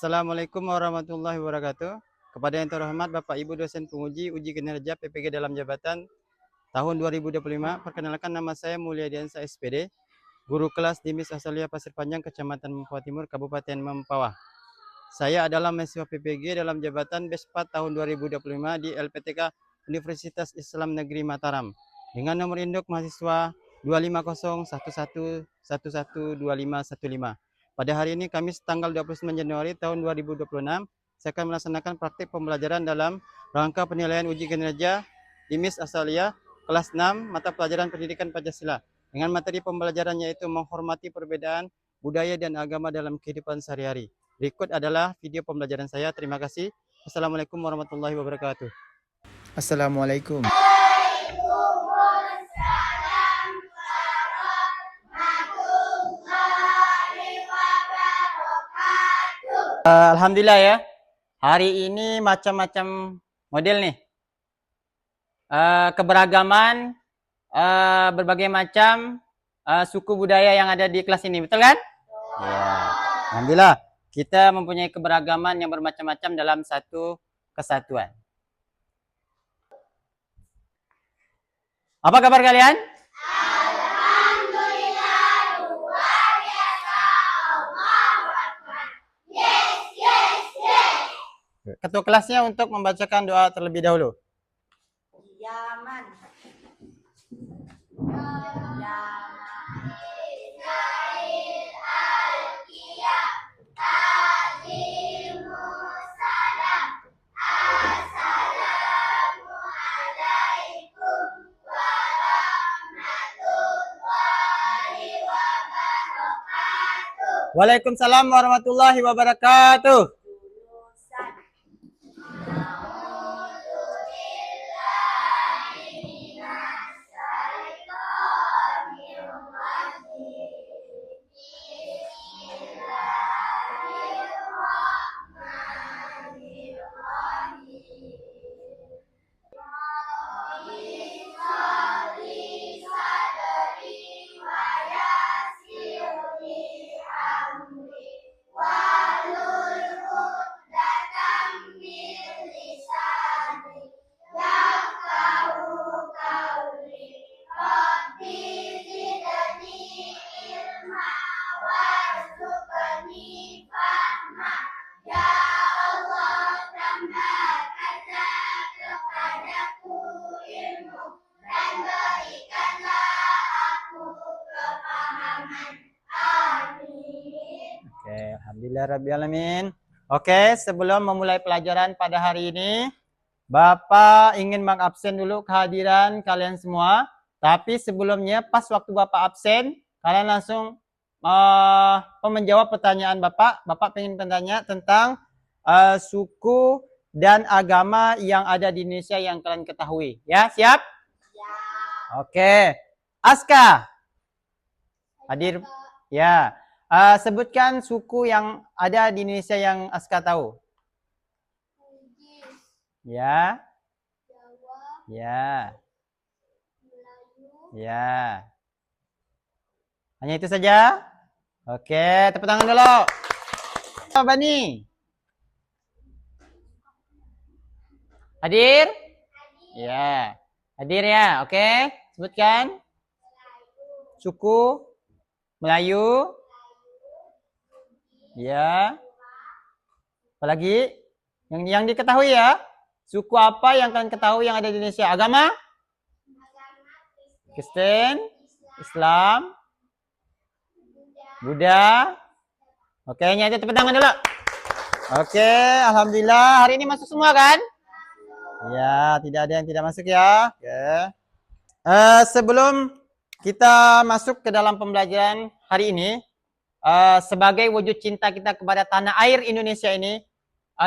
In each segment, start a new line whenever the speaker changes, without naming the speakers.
Assalamualaikum warahmatullahi wabarakatuh. Kepada yang terhormat Bapak Ibu dosen penguji uji kinerja PPG dalam jabatan tahun 2025, perkenalkan nama saya Mulyadiansa SPD, guru kelas di MIS Asalia Pasir Panjang, Kecamatan Mempawah Timur, Kabupaten Mempawah. Saya adalah mahasiswa PPG dalam jabatan BESPAT tahun 2025 di LPTK Universitas Islam Negeri Mataram dengan nomor induk mahasiswa 25011112515. Pada hari ini Kamis tanggal 29 Januari tahun 2026, saya akan melaksanakan praktik pembelajaran dalam rangka penilaian uji kinerja di MIS Asalia kelas 6 mata pelajaran Pendidikan Pancasila dengan materi pembelajaran yaitu menghormati perbedaan budaya dan agama dalam kehidupan sehari-hari. Berikut adalah video pembelajaran saya. Terima kasih. Assalamualaikum warahmatullahi wabarakatuh.
Assalamualaikum.
Alhamdulillah ya. Hari ini macam-macam model nih. Keberagaman berbagai macam suku budaya yang ada di kelas ini, betul kan? Ya. Alhamdulillah kita mempunyai keberagaman yang bermacam-macam dalam satu kesatuan. Apa kabar kalian?
Alhamdulillah, luar biasa. Allahu Akbar. Yes.
Ketua kelasnya untuk membacakan doa terlebih dahulu.
Yaman.
Waalaikumsalam warahmatullahi wabarakatuh. Alhamdulillah Rabbil Alamin. Oke, sebelum memulai pelajaran pada hari ini, Bapak ingin mengabsen dulu kehadiran kalian semua. Tapi sebelumnya, pas waktu Bapak absen, kalian langsung menjawab pertanyaan Bapak. Bapak ingin bertanya tentang suku dan agama yang ada di Indonesia yang kalian ketahui. Ya, siap?
Ya.
Oke. Aska. Hadir. Ya. Sebutkan suku yang ada di Indonesia yang Aska tahu.
Bugis,
Ya.
Jawa,
Ya.
Melayu,
Ya. Hanya itu saja? Oke, tepuk tangan dulu. Bani. Hadir? Ya. Hadir ya, oke. Sebutkan. Suku Melayu. Ya. Apalagi? Yang diketahui ya. Suku apa yang kalian ketahui yang ada di Indonesia? Agama? Kristen, Islam, Buddha. Oke, nyata tepuk tangan dulu. Oke, alhamdulillah. Hari ini masuk semua kan? Ya, tidak ada yang tidak masuk ya. Oke. Sebelum kita masuk ke dalam pembelajaran hari ini, sebagai wujud cinta kita kepada tanah air Indonesia ini,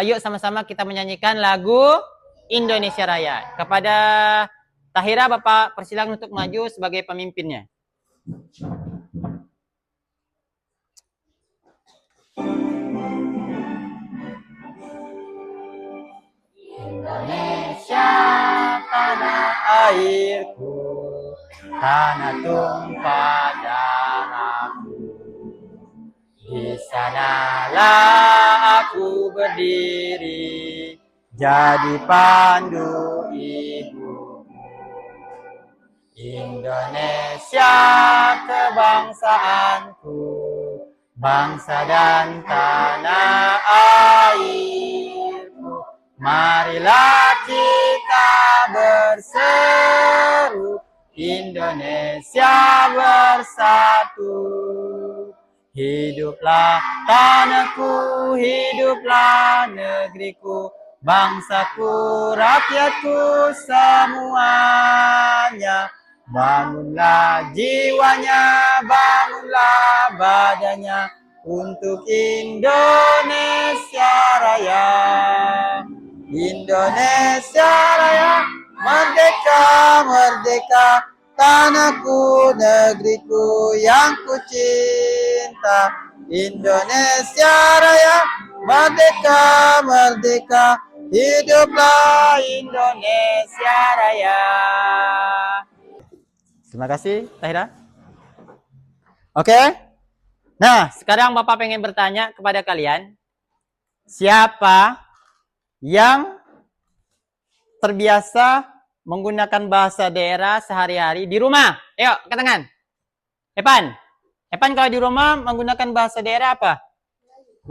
yuk sama-sama kita menyanyikan lagu Indonesia Raya. Kepada Tahira, Bapak persilakan untuk maju sebagai pemimpinnya. Indonesia tanah airku, tanah tumpah darahku. Di sanalah aku berdiri, jadi pandu ibumu. Indonesia kebangsaanku, bangsa dan tanah airku. Marilah kita berseru, Indonesia bersatu. Hiduplah tanahku, hiduplah negeriku, bangsaku, rakyatku semuanya. Bangunlah jiwanya, bangunlah badannya untuk Indonesia Raya. Indonesia Raya, merdeka, merdeka, tanahku, negeriku yang ku cinta. Indonesia Raya, merdeka, merdeka, hiduplah Indonesia Raya. Terima kasih, Tahira. Oke. Nah, sekarang Bapak pengen bertanya kepada kalian, siapa yang terbiasa menggunakan bahasa daerah sehari-hari di rumah? Ayo, angkat tangan. Epan kalau di rumah menggunakan bahasa daerah apa?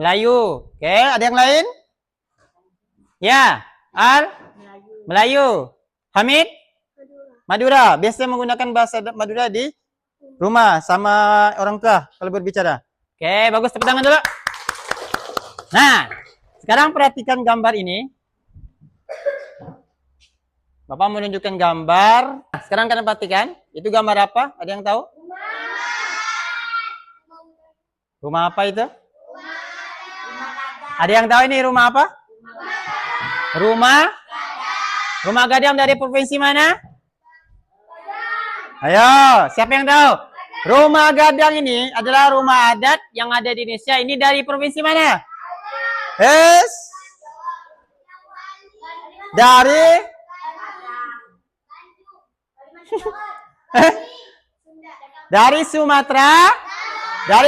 Melayu. Oke, ada yang lain? Ya, Melayu. Hamid? Madura. Biasa menggunakan bahasa Madura di rumah sama orang tua kalau berbicara. Oke, bagus, tepuk tangan dulu. Nah, sekarang perhatikan gambar ini. Bapak menunjukkan gambar. Sekarang kalian perhatikan, itu gambar apa? Ada yang tahu? Rumah apa itu? Ada yang tahu ini rumah apa? Rumah Gadang dari provinsi mana? Ayo, siapa yang tahu? Rumah Gadang ini adalah rumah adat yang ada di Indonesia. Ini dari provinsi mana? Yes. Dari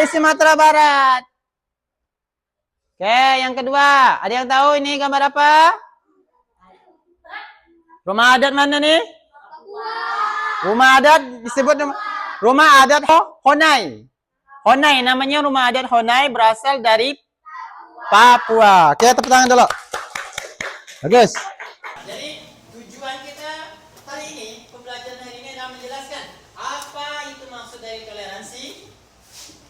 Sumatera Barat. Oke, yang kedua, ada yang tahu ini gambar apa? Rumah adat mana nih? Rumah adat disebut rumah adat Honai. Honai, namanya rumah adat Honai, berasal dari Papua. Oke, tepuk tangan dulu. Bagus. Jadi tujuan kita hari ini, pembelajaran hari ini adalah menjelaskan apa itu maksud dari toleransi,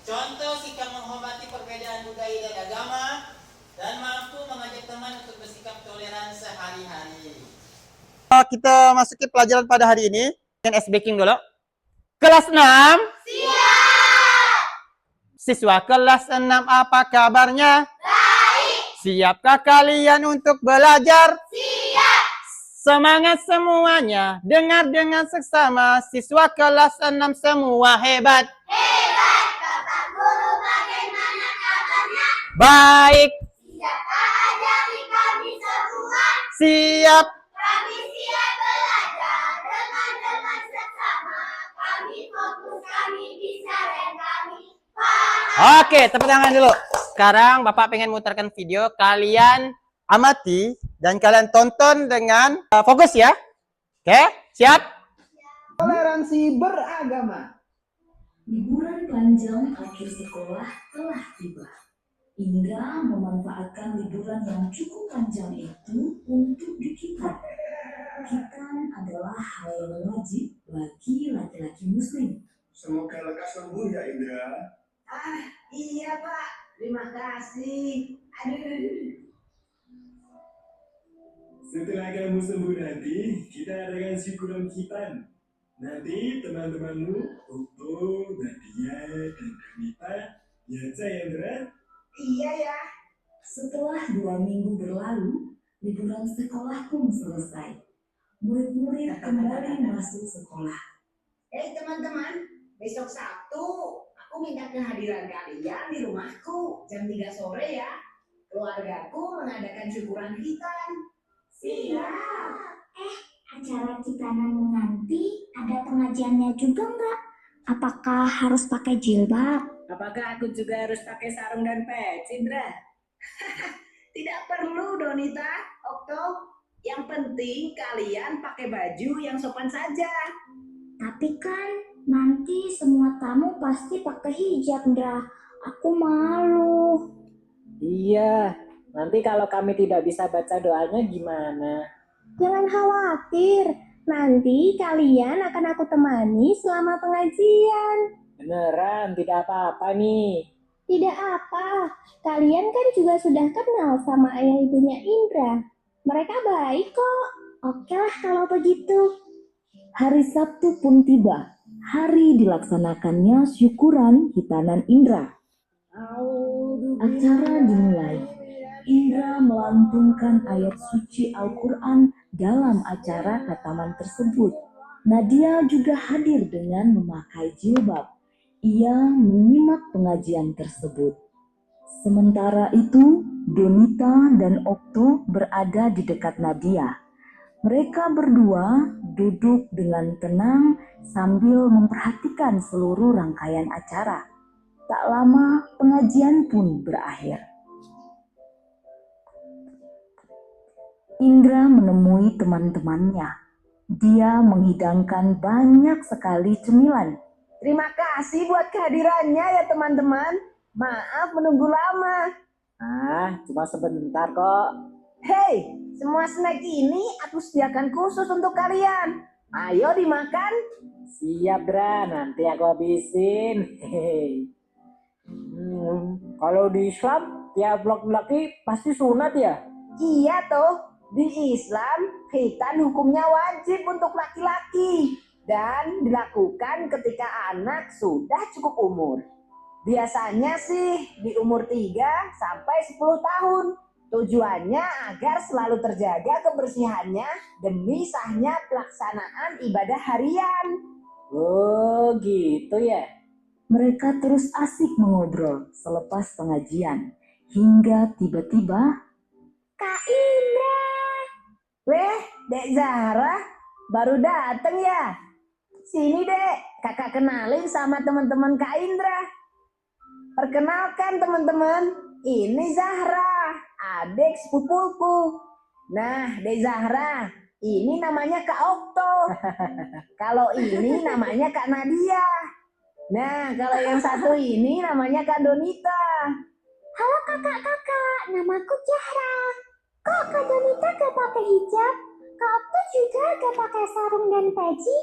contoh sikap menghormati perbedaan budaya dan agama, dan mampu mengajak teman untuk bersikap toleran sehari-hari. Kita masuki pelajaran pada hari ini. S backing dulu. Kelas 6. Siap. Siswa kelas 6, apa kabarnya? Baik. Siapkah kalian untuk belajar? Siap. Semangat semuanya. Dengar dengan seksama. Siswa kelas 6 semua hebat. Hebat. Bapak guru bagaimana kabarnya? Baik. Siapkah ajari kami semua? Siap. Kami siap belajar dengan seksama. Kami fokus, kami bisa, dan kami paham. Oke, tepuk tangan dulu. Sekarang Bapak pengen mutarkan video. Kalian amati dan kalian tonton dengan fokus ya. Oke, siap?
Toleransi beragama.
Liburan panjang akhir sekolah telah tiba. Indra memanfaatkan liburan yang cukup panjang itu untuk dikitan. Kitan adalah hal yang wajib bagi laki-laki muslim.
Semoga lekas sembuh ya Indra.
Iya Pak, terima kasih. Aduh.
Setelah kamu sembuh nanti, kita adakan syukuran khitan. Nanti teman-temanmu, Okto, Nadia, dan Danita, ya Indra.
Iya ya.
Setelah 2 minggu berlalu, liburan sekolah pun selesai. Murid-murid kembali masuk sekolah.
Teman-teman, besok Sabtu aku minta kehadiran kalian di rumahku jam 3 sore ya. Keluargaku mengadakan syukuran khitan.
Siap. Acara khitanan nanti ada pengajiannya juga nggak? Apakah harus pakai jilbab?
Apakah aku juga harus pakai sarung dan peci, Indra? Tidak perlu, Donita, Okto. Yang penting kalian pakai baju yang sopan saja.
Tapi kan nanti semua tamu pasti pakai hijab, Ndra. Aku malu.
Iya, nanti kalau kami tidak bisa baca doanya gimana?
Jangan khawatir, nanti kalian akan aku temani selama pengajian.
Beneran, tidak apa-apa nih.
Tidak apa, kalian kan juga sudah kenal sama ayah ibunya Indra. Mereka baik kok. Oke lah kalau begitu.
Hari Sabtu pun tiba. Hari dilaksanakannya syukuran hitanan Indra. Acara dimulai. Indra melantunkan ayat suci Al-Quran dalam acara khataman tersebut. Nadia juga hadir dengan memakai jilbab. Ia menyimak pengajian tersebut. Sementara itu, Donita dan Okto berada di dekat Nadia. Mereka berdua duduk dengan tenang sambil memperhatikan seluruh rangkaian acara. Tak lama pengajian pun berakhir. Indra menemui teman-temannya. Dia menghidangkan banyak sekali cemilan.
Terima kasih buat kehadirannya ya teman-teman. Maaf menunggu lama.
Cuma sebentar kok.
Hei, semua snack ini aku sediakan khusus untuk kalian. Ayo dimakan.
Siap, Dra, nanti aku habisin. Hehehe. Kalau di Islam, tiap laki-laki pasti sunat ya?
Iya toh, di Islam khitan hukumnya wajib untuk laki-laki dan dilakukan ketika anak sudah cukup umur. Biasanya sih di umur 3 sampai 10 tahun. Tujuannya agar selalu terjaga kebersihannya demi sahnya pelaksanaan ibadah harian.
Oh, gitu ya?
Mereka terus asik mengobrol selepas pengajian. Hingga tiba-tiba,
Kak Indra.
Weh, Dek Zahra, baru dateng ya? Sini Dek, kakak kenalin sama teman-teman Kak Indra. Perkenalkan teman-teman, ini Zahra, adik sepupuku. Nah, Dek Zahra, ini namanya Kak Okto. Kalau ini namanya Kak Nadia. Nah, kalau yang satu ini namanya Kak Donita.
Halo kakak-kakak, namaku Zahra. Kok Kak Donita gak pakai hijab? Kak Okto juga gak pakai sarung dan peci?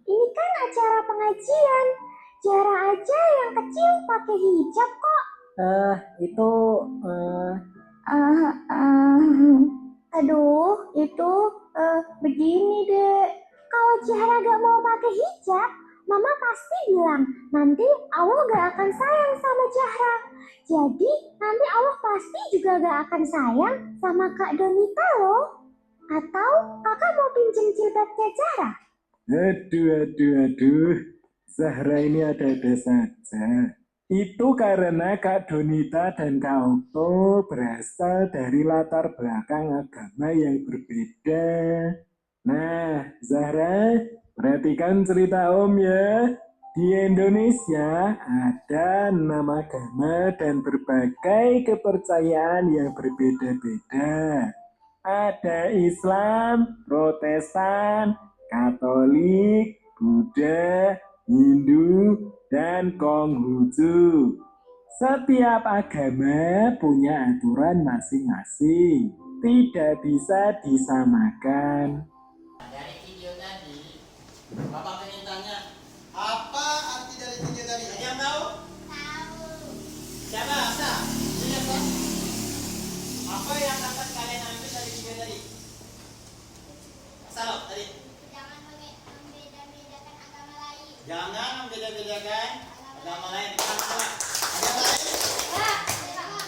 Ini kan acara pengajian. Zahra aja yang kecil pakai hijab kok. Begini deh. Kalau Zahra gak mau pakai hijab, Mama pasti bilang, nanti Allah gak akan sayang sama Zahra. Jadi nanti Allah pasti juga gak akan sayang sama Kak Donita loh. Atau kakak mau pinjem jilbabnya Zahra?
Aduh. Zahra ini ada-ada saja. Itu karena Kak Donita dan Kak Okto berasal dari latar belakang agama yang berbeda. Nah, Zahra, perhatikan cerita Om ya. Di Indonesia ada 6 agama dan berbagai kepercayaan yang berbeda-beda. Ada Islam, Protestan, Katolik, Buddha, Hindu, dan Konghucu. Setiap agama punya aturan masing-masing, tidak bisa disamakan.
Dari video tadi, Bapak pengen tanya, apa arti dari video tadi? Ada yang tahu?
Tahu.
Siapa? Asa? Ingat kan? Apa yang dapat kalian ambil dari video tadi? Salah tadi.
Jangan membeda-bedakan agama lain.
Jangan membeda-bedakan agama lain. Ipan, salah. Ada yang lain?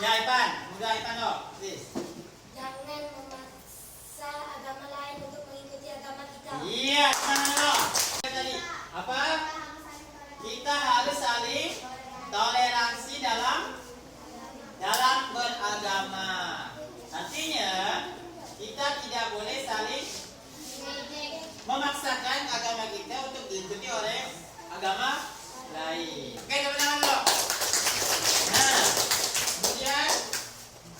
Ya, Ipan. Mudah Ipan dong. Please.
Jangan memaksa agama lain untuk mengikuti agama kita.
Iya, mana dong? Tadi apa? Kita harus saling toleransi dalam beragama. Artinya kita tidak boleh saling memaksakan agama kita untuk diikuti oleh agama lain. Oke, teman-teman dulu. Nah, kemudian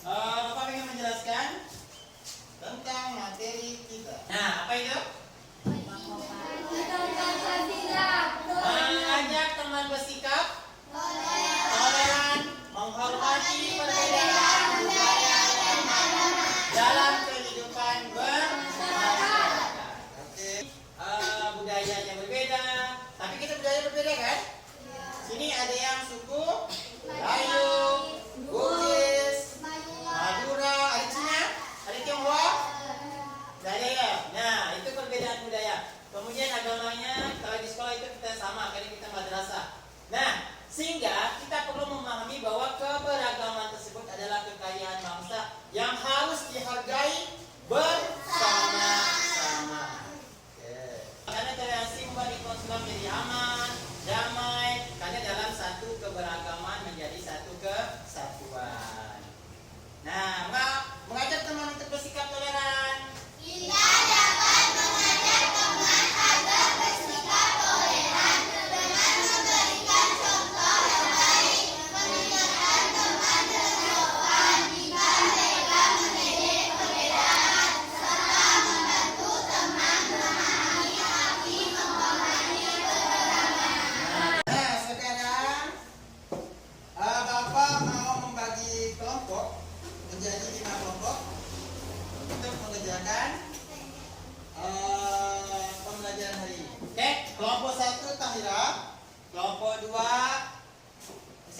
Bapak ingin menjelaskan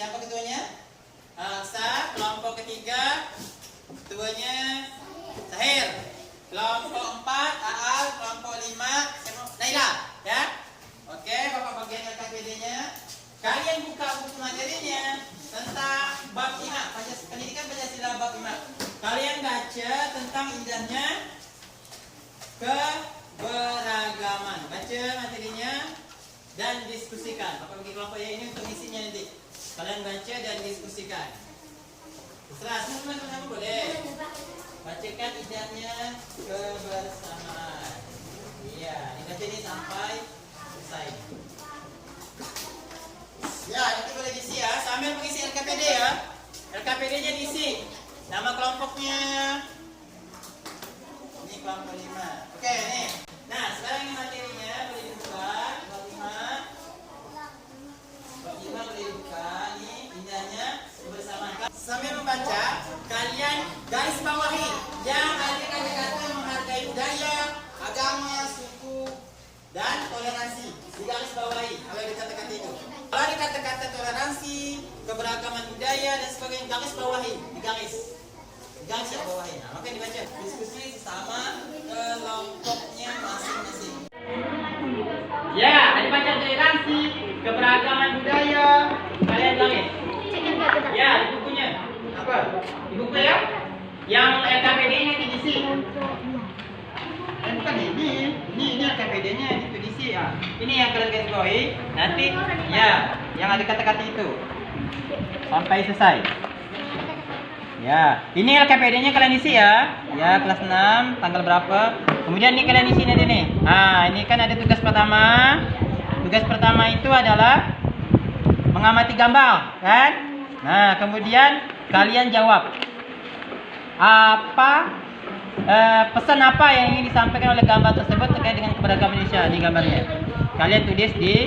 Siapa ketuanya? Aksa. Kelompok ketiga, ketuanya Zahir. Kelompok 4, Aal. Kelompok 5, Naila. Ya? Oke, Bapak bagian LKPD-nya. Kalian buka buku materinya tentang bab 5, pendidikan Pancasila bab 5. Kalian baca tentang indahnya keberagaman. Baca materinya dan diskusikan. Bapak bagi kelompok yang ini untuk isinya nanti. Kalian baca dan diskusikan. Terserah, teman-teman boleh. Bacakan indahnya kebersamaan. Iya, dibaca ini sampai selesai. Ya, nanti boleh diisi ya. Sambil mengisi LKPD ya. LKPD-nya diisi. Nama kelompoknya. Ini kelompok 5. Oke, nih. Nah, sekarang ini materinya boleh dibuka. Bab 5. Bab 5 boleh dibuka. Ini indahnya kebersamaan. Sambil membaca, kalian garis bawahi yang ada kata-kata menghargai budaya, agama, suku, dan toleransi. Di garis bawahi. Kalau ada kata-kata itu. Kalau ada kata-kata toleransi, keberagaman budaya dan sebagainya, garis bawahi, digaris ya bawahi. Nah, maka dibaca diskusi sesama kelompoknya masing-masing. Ya, ada baca toleransi, keberagaman budaya, kalian garis. Ya, di bukunya. Apa? Di buku ya? Yang LKPD-nya diisi. Bukan ini LKPD-nya itu diisi ya. Ini yang kalian garis bawahi. Nanti ya, yang ada kata-kata itu sampai selesai. Ya, ini LKPD-nya kalian isi ya. Ya, kelas 6, tanggal berapa? Kemudian ini kalian isi nanti nih. Nah, ini kan ada tugas pertama. Tugas pertama itu adalah mengamati gambar, kan? Nah, kemudian kalian jawab apa pesan apa yang ingin disampaikan oleh gambar tersebut terkait dengan keberagaman Indonesia. Ini gambarnya. Kalian tulis di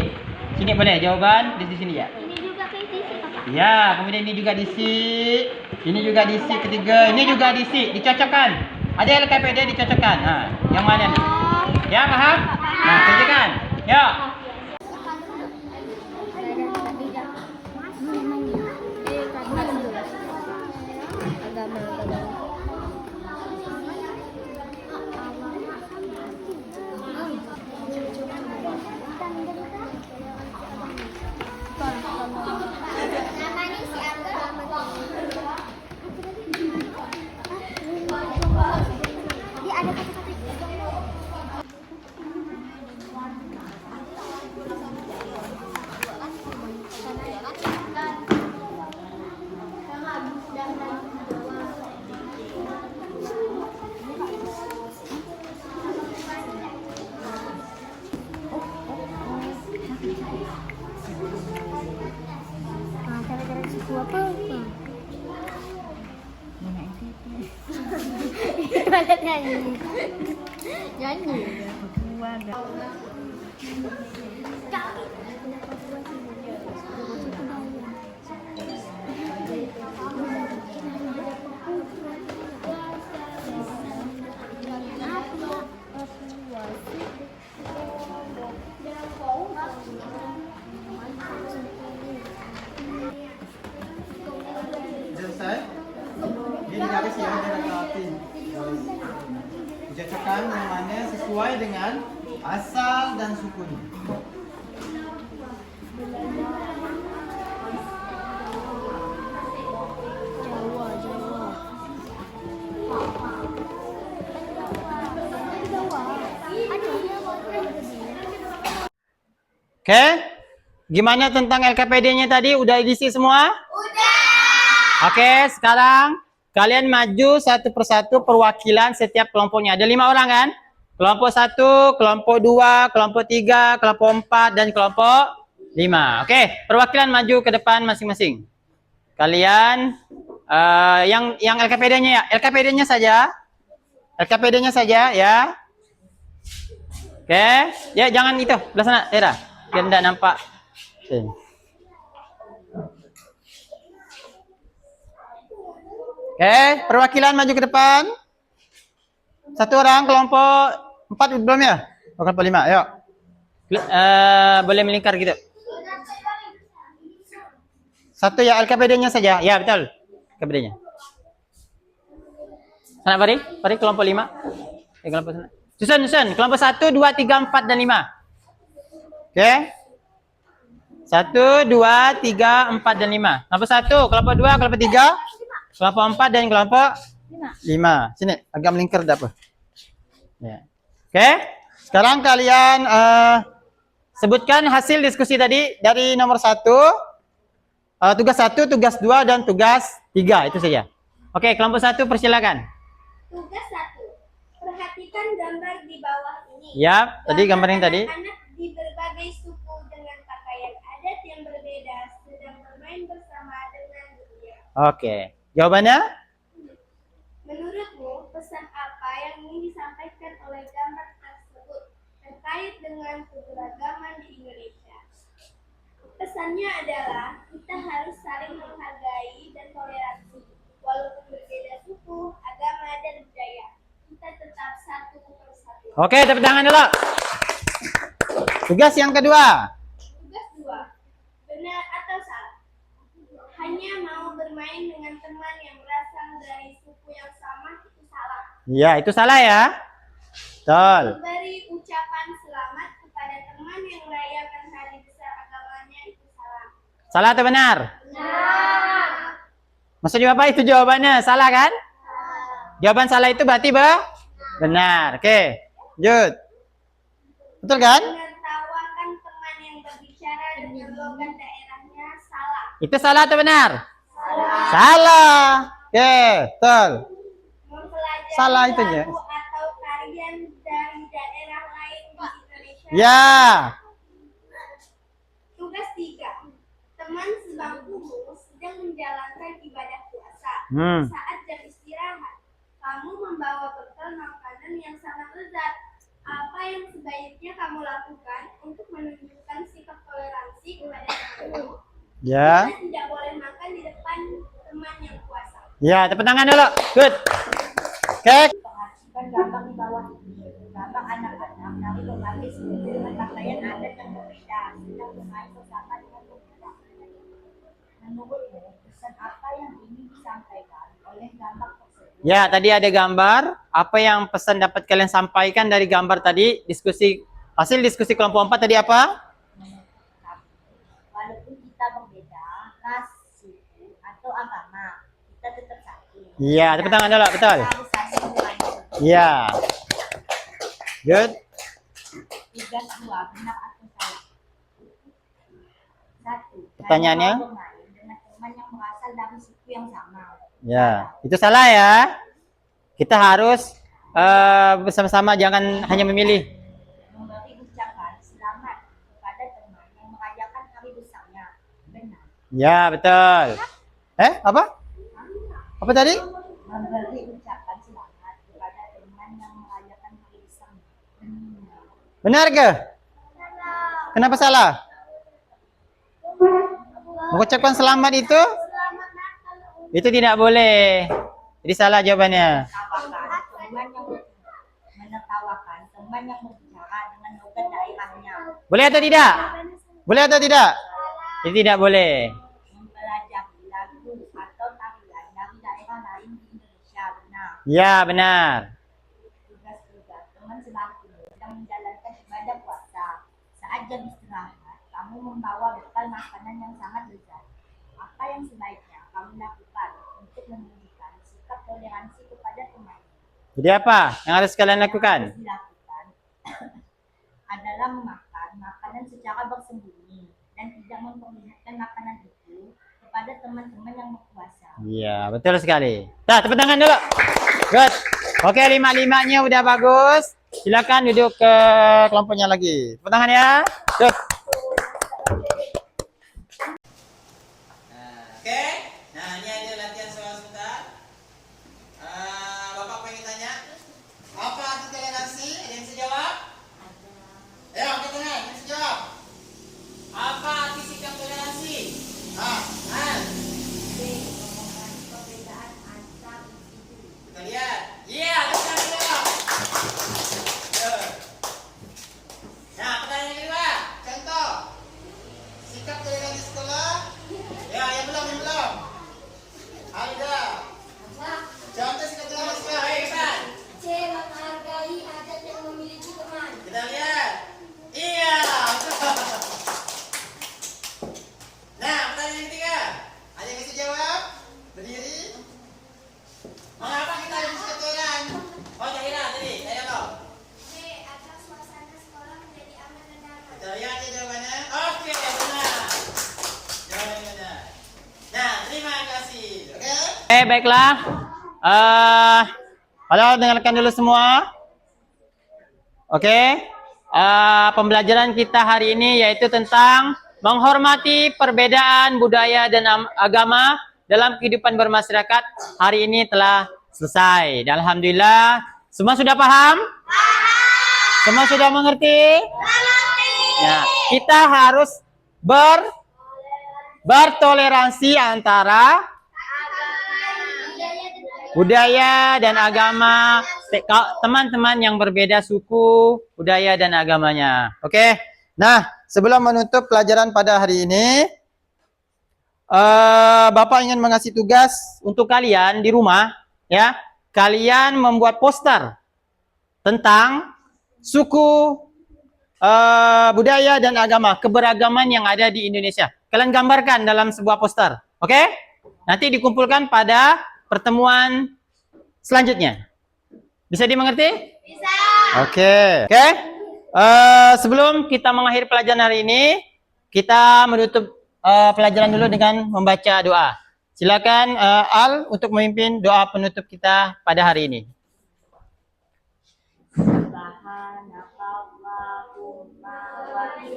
sini boleh. Jawaban di sini ya.
Ini juga diisi, Pak.
Ya, kemudian ini juga diisi. Ini juga diisi ketiga. Ini juga diisi. Dicocokkan. Ada LKPD dicocokkan. Nah, yang mana nih? Ya, paham? Nah, kerjakan. Ya.
Namanya siapa?
Dia ada kata-kata cara-cara suku apa? Mana nyanyi? Nyanyi.
Selesai? Ini digaris ya, direkatin. Dicocokkan yang mana sesuai dengan asal dan sukunya. Oke, gimana tentang LKPD-nya tadi? Udah diisi semua? Udah. Oke, sekarang kalian maju satu persatu perwakilan setiap kelompoknya. Ada 5 orang kan? Kelompok 1, kelompok 2, kelompok 3, kelompok 4, dan kelompok 5. Oke, perwakilan maju ke depan masing-masing. Kalian yang LKPD-nya ya, LKPD-nya saja. LKPD-nya saja ya. Oke, ya jangan itu, belah sana, Tera. Biar tidak nampak. Oke. Oke, perwakilan maju ke depan. Satu orang, kelompok 4 belum ya? Kelompok 5, ayo. Boleh melingkar gitu. Satu ya LKPD-nya saja. Ya, betul. LKPD-nya. Sana Fari, kelompok 5. Kelompok sana. Susun. Kelompok 1, 2, 3, 4 dan 5. Oke. 1, 2, 3, 4 dan 5. Kelompok 1, kelompok 2, kelompok 3, kelompok 4 dan kelompok 5. Sini, agak melingkar dah apa. Ya. Oke. Sekarang kalian sebutkan hasil diskusi tadi dari nomor 1, tugas 1, tugas 2 dan tugas 3 itu saja. Oke, kelompok 1 persilakan.
Tugas 1. Perhatikan gambar di bawah ini.
Ya, tadi gambar yang tadi.
Anak-anak di berbagai suku dengan pakaian adat yang berbeda sedang bermain bersama dengan dunia.
Oke. Jawabannya?
Menurutmu, pesan apa yang ingin disampaikan oleh gambar tersebut terkait dengan keberagaman di Indonesia? Pesannya adalah kita harus saling menghargai dan toleransi. Walaupun berbeda suku, agama, dan budaya, kita tetap satu persatu.
Oke, tepuk tangan dulu. Tugas yang kedua.
Tugas 2. Benar atau salah? Hanya mau bermain dengan teman yang berasal dari suku yang sama itu salah.
Ya, itu salah ya. Betul.
Memberi ucapan selamat kepada teman yang merayakan hari besar agamanya itu salah.
Salah atau benar?
Salah.
Maksudnya apa itu jawabannya? Salah kan? Jawaban salah itu berarti benar. Oke. Lanjut. Betul kan?
Menertawakan teman yang berbicara dengan logat daerahnya salah.
Itu salah atau benar?
Salah.
Salah. Oke, betul.
Mempelajari
Salah itunya.
lagu atau tarian dari daerah lain di Indonesia.
Ya.
Tugas 3. Teman sebangkumu sedang menjalankan ibadah puasa. Saat jam istirahat, kamu membawa bekal makanan yang sangat lezat. Apa yang sebaiknya kamu lakukan untuk menunjukkan sikap toleransi kepada temanmu?
Ya.
Kita tidak boleh makan di depan teman yang puasa.
Ya, tepuk tangan dulu. Good. Oke.
Perhatikan gambar di bawah ini. Gambar anak-anak dari berbagai suku dengan pakaian adat yang berbeda sedang bermain bersama dengan pemuda. Menurutmu, pesan apa yang ingin disampaikan oleh gambar tersebut?
Ya, tadi ada gambar. Apa yang pesan dapat kalian sampaikan dari gambar tadi? Hasil diskusi kelompok 4 tadi apa?
Walaupun kita berbeda ras, suku, atau agama, kita tetap satu.
Iya, tepuk tangan dulu, betul.
Kita harus saling menghargai.
Iya. Good.
Tugas 2, benar atau salah? 1.
Pertanyaannya?
Hanya mau bermain dengan teman yang berasal dari suku yang sama.
Ya, itu salah ya. Kita harus bersama-sama, jangan hanya memilih.
Memberi ucapan selamat kepada teman yang merayakan hari besarnya. Benar.
Ya, betul. Apa? Apa tadi?
Memberi ucapan selamat kepada teman yang merayakan hari besarnya.
Benar ke? Kenapa salah? Mengucapkan selamat itu tidak boleh. Jadi salah jawabannya.
Menertawakan teman yang berbicara dengan logat daerahnya.
Boleh atau tidak? Boleh atau tidak? Itu tidak boleh.
Mempelajari lagu atau tarian dari daerah lain di Indonesia. Benar.
Ya, benar.
Tugas 3. Teman sebangku sedang menjalankan ibadah puasa. Saat jam istirahat, kamu membawa bekal makanan yang sangat lezat. Apa yang sebaiknya kamu lakukan untuk menunjukkan sikap toleransi kepada teman?
Jadi apa yang harus kalian lakukan?
Yang harus dilakukan adalah memakan makanan secara bersembunyi dan tidak memperlihatkan makanan itu kepada teman-teman yang berpuasa.
Iya, betul sekali. Tepuk tangan dulu. Good. Oke, 5-5-nya udah bagus. Silakan duduk ke kelompoknya lagi. Tepuk tangan ya. Good. Oke. Nah, ini ada latihan soal sebentar. Bapak pengen tanya, apa arti toleransi? Ada yang bisa jawab? Ayo, angkat tangan. Yang bisa jawab? Apa arti sikap toleransi?
Perbedaan antar individu.
Kita lihat. Iya, betul betul. Nah, pertanyaan kedua. Contoh Baiklah. Halo, dengarkan dulu semua. Oke. Pembelajaran kita hari ini yaitu tentang menghormati perbedaan budaya dan agama dalam kehidupan bermasyarakat. Hari ini telah selesai. Dan alhamdulillah, semua sudah paham? Semua sudah mengerti? Ya, kita harus bertoleransi antara budaya dan agama teman-teman yang berbeda suku, budaya dan agamanya. Oke. Nah, sebelum menutup pelajaran pada hari ini, Bapak ingin mengasih tugas untuk kalian di rumah, ya. Kalian membuat poster tentang suku, budaya dan agama, keberagaman yang ada di Indonesia. Kalian gambarkan dalam sebuah poster, oke? Nanti dikumpulkan pada pertemuan selanjutnya. Bisa dimengerti? Bisa. Oke. Sebelum kita mengakhiri pelajaran hari ini, kita menutup pelajaran dulu dengan membaca doa. Silakan Al untuk memimpin doa penutup kita pada hari ini.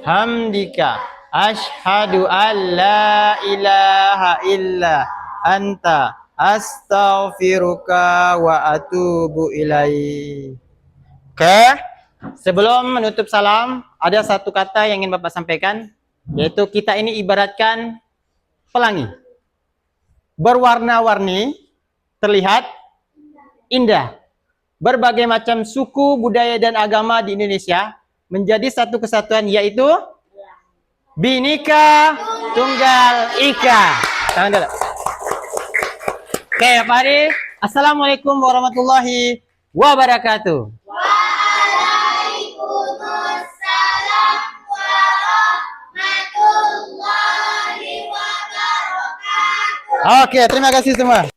Hamdika asyhadu an la ilaha illa anta astaghfiruka wa atubu ilaik. Oke. Sebelum menutup salam, ada satu kata yang ingin Bapak sampaikan, yaitu kita ini ibaratkan pelangi. Berwarna-warni, terlihat indah. Berbagai macam suku, budaya, dan agama di Indonesia menjadi satu kesatuan, yaitu Bhinneka Tunggal Ika. Tangan dulu. Oke, Pak Ari. Assalamualaikum warahmatullahi wabarakatuh.
Waalaikumsalam warahmatullahi wabarakatuh.
Oke, terima kasih semua.